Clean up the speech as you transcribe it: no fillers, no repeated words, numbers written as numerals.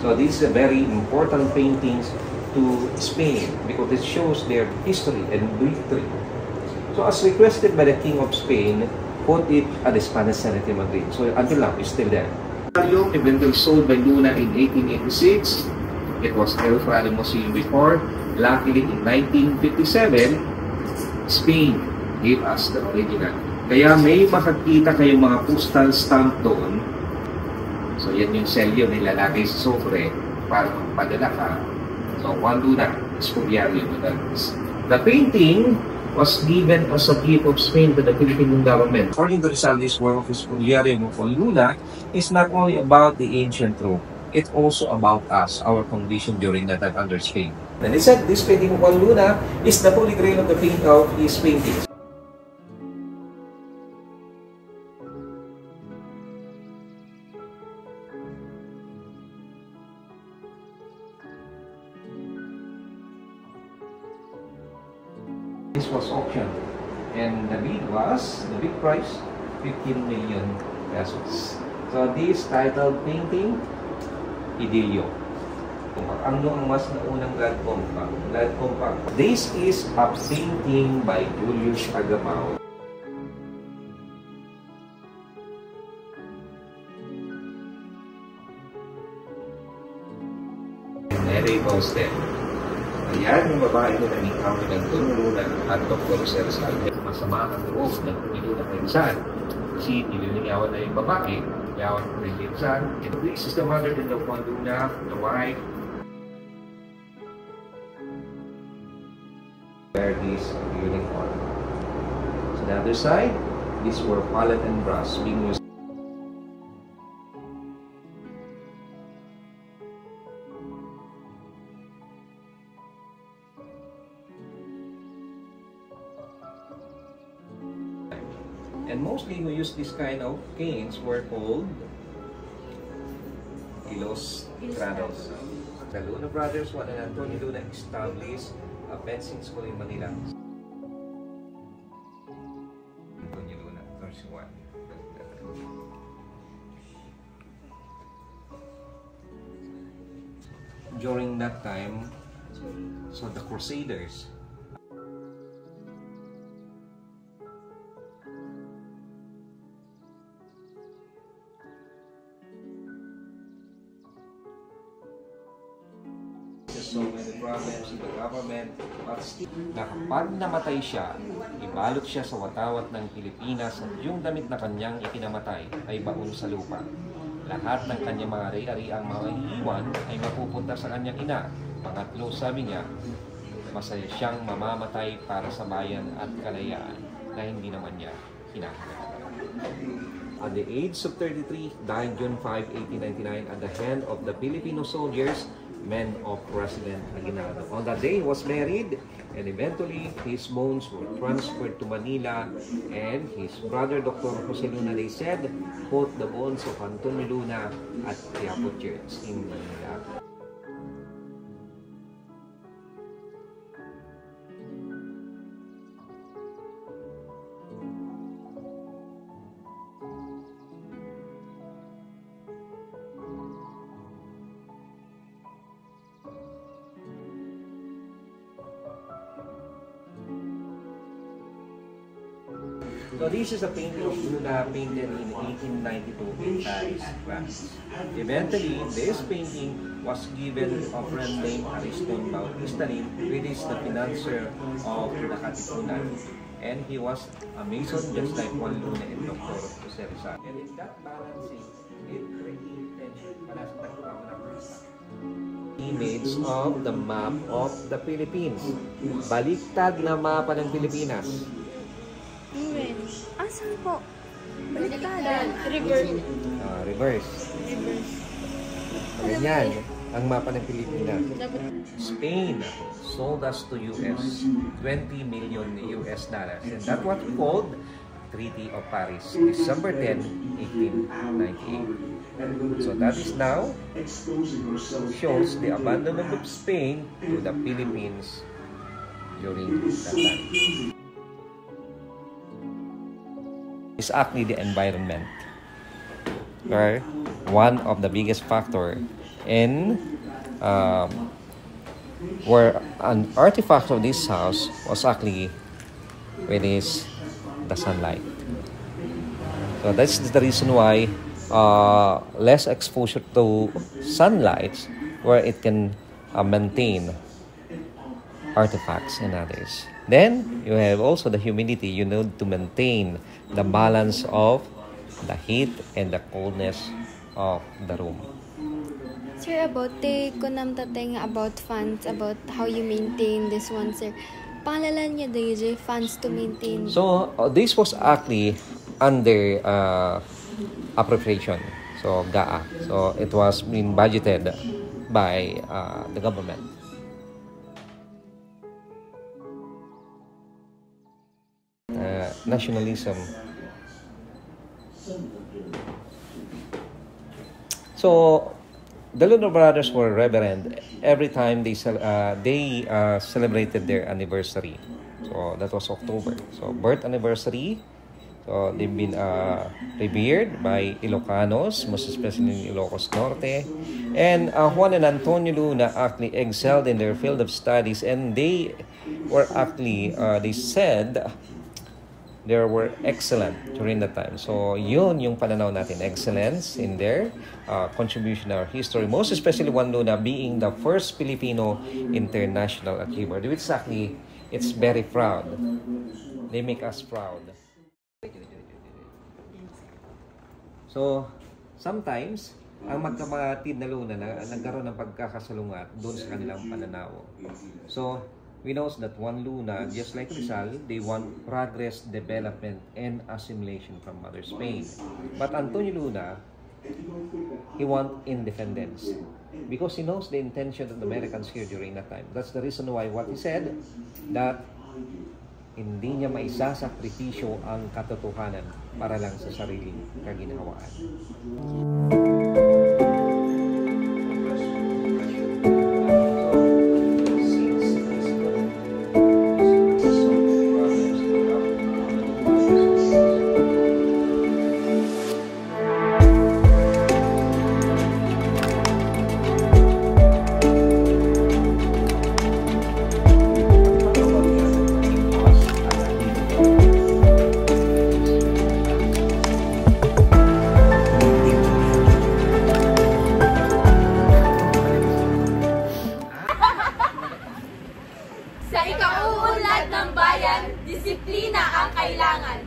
So this is a very important paintings to Spain because it shows their history and victory. So as requested by the King of Spain, put it at the Spanish Senate in Madrid. So until now, it's still there. Eventually sold by Luna in 1886. It was El Frade Museum before. Luckily, in 1957, Spain gave us the original. Kaya may makakita kayong mga postal stamp doon. So yan yung selyo nilalagay sa sobre para magpadala ka. So Juan Luna, Escudero. The painting was given as a gift of Spain to the Philippine government. According to Rizal, this work of Escudero Juan Luna is not only about the ancient Rome, it's also about us, our condition during that time under Spain. And he said this painting of Juan Luna is the holy grail of the paint of his paintings. This was auctioned, and the bid price, 15 million pesos. So this titled painting, Idilio. Ano ang mas naunang blood compact? This is a painting by Julius Agamao. Mary Boston. Ayan yung babae na nag-encounter ng Luna at Dr. Rizal. Masama ang loob ng Luna kay Rizal. Kasi nililigawan na yung babae, niligawan ko rin kay Rizal. And this is the mother and the Juan Luna, the wife. Wear this uniform. So the other side, these were palette and brush being used. And mostly who used this kind of canes were called Ilustrados. The Luna brothers, Juan and Antonio Luna, established a fencing school in Manila. Antonio Luna, first one. During that time, so the Crusaders, so many problems in the government, but still, na kapag namatay siya, ibalot siya sa watawat ng Pilipinas at yung damit na kanyang ikinamatay ay baon sa lupa. Lahat ng kanyang mga ari-ari ang maiiwan ay mapupunta sa kanyang ina. Pangatlo, sabi niya, masaya siyang mamamatay para sa bayan at kalayaan na hindi naman niya kinakailangan. At the age of 33, died June 5, 1899 at the hand of the Filipino soldiers, men of President Aguinaldo. On that day, he was married, and eventually his bones were transferred to Manila, and his brother, Dr. Jose Luna, they said, put the bones of Antonio Luna at Quiapo Church in Manila. So this is a painting of Luna painted in 1892 in Paris, France. Eventually, this painting was given a friend named Ariston Bautistanin, which is the financier of the Katipunan. And he was a Mason just like Juan Luna and Dr. Jose Rizal. And in that balancing, it created tension para sa tagpawa ng Krista. Image of the map of the Philippines. Baliktad na mapa ng Pilipinas. Saan po? Baliktad. Reverse. Reverse. Ganyan ang mapa ng Pilipinas. Spain sold us to US $20 million. And that's what we called Treaty of Paris, December 10, 1898. So that is now shows the abandonment of Spain to the Philippines during that time. Is actually the environment, or one of the biggest factor And where an artifact of this house was actually with the sunlight. So that's the reason why less exposure to sunlight, where it can maintain artifacts and others. Then you have also the humidity. You need to maintain the balance of the heat and the coldness of the room. Sir, about the kunam tatay nga about funds, about how you maintain this one, sir. Pangalanan niya DJ funds to maintain. So this was actually under appropriation. So GAA. So it was being budgeted by the government. Nationalism. So the Luna brothers were reverend every time they celebrated their anniversary. So that was October. So birth anniversary. So they've been revered by Ilocanos, most especially in Ilocos Norte. And Juan and Antonio Luna actually excelled in their field of studies, and they were actually, they said, they were excellent during that time. So yun yung pananaw natin, excellence in their contribution to our history. Most especially Juan Luna being the first Filipino international achiever, which actually, it's very proud. They make us proud. So, sometimes, ang magkapatid na Luna na nagkaroon ng pagkakasalungat doon sa kanilang pananaw. So, we know that Juan Luna, just like Rizal, they want progress, development, and assimilation from Mother Spain. But Antonio Luna, he want independence because he knows the intention of the Americans here during that time. That's the reason why what he said, that hindi niya maisasakripisyo ang katotohanan para lang sa sariling kaginhawaan. Sa ikauunlad ng bayan, disiplina ang kailangan.